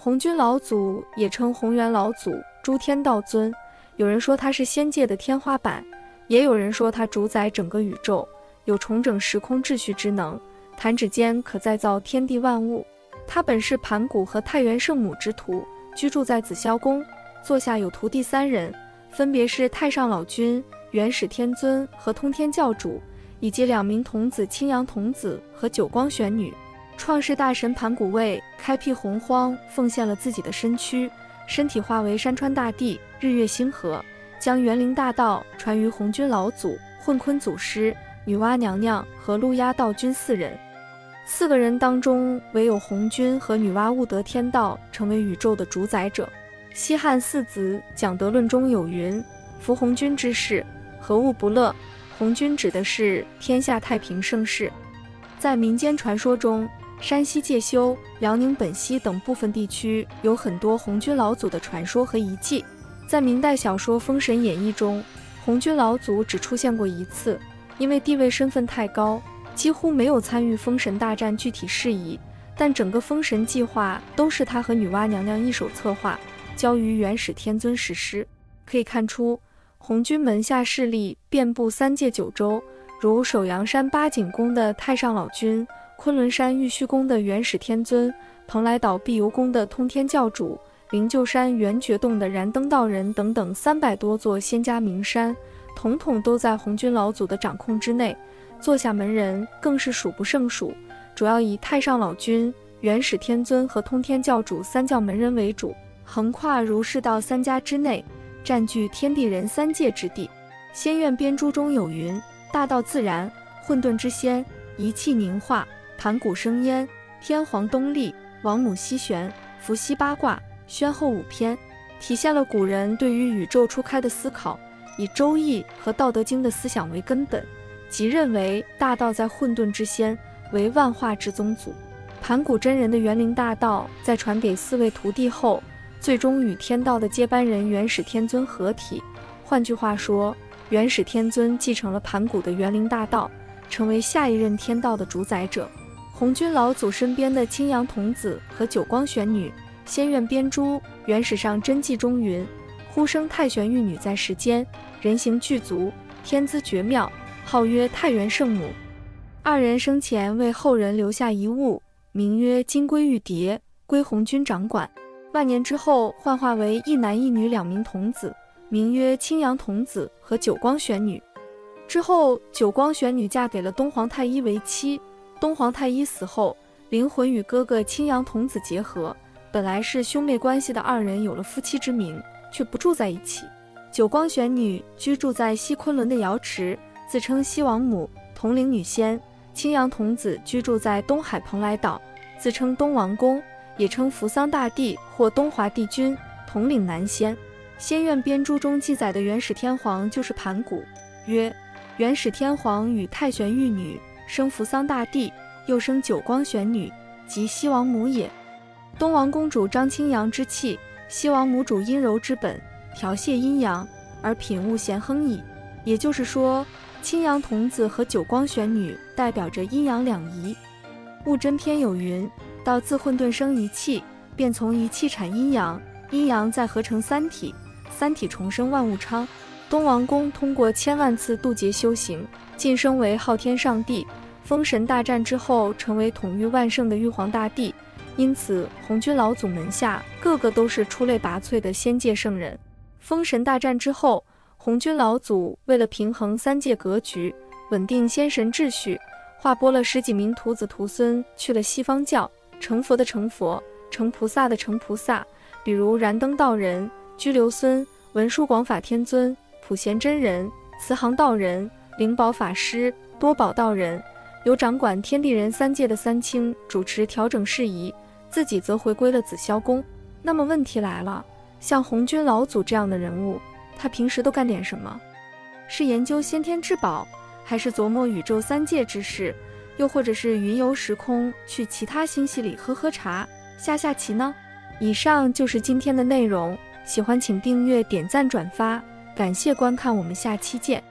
红军老祖也称红元老祖、诸天道尊，有人说他是仙界的天花板，也有人说他主宰整个宇宙，有重整时空秩序之能，弹指间可再造天地万物。他本是盘古和太元圣母之徒，居住在紫霄宫，座下有徒弟3人，分别是太上老君、元始天尊和通天教主，以及2名童子青阳童子和九光玄女。创世大神盘古为开辟洪荒，奉献了自己的身躯，身体化为山川大地、日月星河，将元灵大道传于红军老祖、混坤祖师、女娲娘娘和路亚道君4人。4个人当中，唯有红军和女娲悟得天道，成为宇宙的主宰者。西汉四子讲德论中有云：夫红军之事，何物不乐？红军指的是天下太平盛世。在民间传说中，山西介休、辽宁本溪等部分地区有很多红军老祖的传说和遗迹。在明代小说《封神演义》中，红军老祖只出现过1次，因为地位身份太高，几乎没有参与封神大战具体事宜，但整个封神计划都是他和女娲娘娘一手策划，交于元始天尊实施。可以看出，红军门下势力遍布3界9州，如首阳山八景宫的太上老君、昆仑山玉虚宫的元始天尊、蓬莱岛碧游宫的通天教主、灵鹫山圆觉洞的燃灯道人等等300多座仙家名山，统统都在红军老祖的掌控之内。座下门人更是数不胜数，主要以太上老君、元始天尊和通天教主3教门人为主，横跨儒释道3家之内，占据天地人3界之地。仙苑编著中有云：大道自然，混沌之先，一气凝化，盘古生焉，天皇东历，王母西玄，伏羲八卦，宣后5篇，体现了古人对于宇宙初开的思考，以周易和道德经的思想为根本，即认为大道在混沌之先，为万化之宗祖。盘古真人的元灵大道在传给4位徒弟后，最终与天道的接班人元始天尊合体。换句话说，元始天尊继承了盘古的元灵大道，成为下一任天道的主宰者。红军老祖身边的青阳童子和九光玄女，仙苑编著元始上真纪中云：忽生太玄玉女在世间，人形具足，天资绝妙，号曰太元圣母。2人生前为后人留下遗物，名曰金龟玉蝶，归红军掌管。万年之后幻化为一男一女2名童子，名曰青阳童子和九光玄女。之后九光玄女嫁给了东皇太一为妻，东皇太一死后，灵魂与哥哥青阳童子结合，本来是兄妹关系的2人有了夫妻之名，却不住在一起。九光玄女居住在西昆仑的瑶池，自称西王母，统领女仙；青阳童子居住在东海蓬莱岛，自称东王公，也称扶桑大帝或东华帝君，统领男仙。仙苑编著中记载的元始天皇就是盘古，曰：元始天皇与太玄玉女生扶桑大帝，又生九光玄女，即西王母也。东王公主张清阳之气，西王母主阴柔之本，调泻阴阳，而品物咸亨矣。也就是说，青阳童子和九光玄女代表着阴阳两仪。物真篇有云：道自混沌生一气，便从一气产阴阳，阴阳再合成3体，3体重生万物昌。东王公通过千万次渡劫修行，晋升为昊天上帝，封神大战之后成为统御万圣的玉皇大帝。因此红军老祖门下个个都是出类拔萃的仙界圣人。封神大战之后，红军老祖为了平衡3界格局，稳定仙神秩序，划拨了10几名徒子徒孙去了西方教，成佛的成佛，成菩萨的成菩萨，比如燃灯道人、居留孙、文殊广法天尊、普贤真人、慈航道人、灵宝法师、多宝道人，由掌管天地人3界的三清主持调整事宜，自己则回归了紫霄宫。那么问题来了，像红军老祖这样的人物，他平时都干点什么？是研究先天至宝，还是琢磨宇宙3界之事，又或者是云游时空，去其他星系里喝喝茶、下下棋呢？以上就是今天的内容，喜欢请订阅、点赞、转发，感谢观看，我们下期见。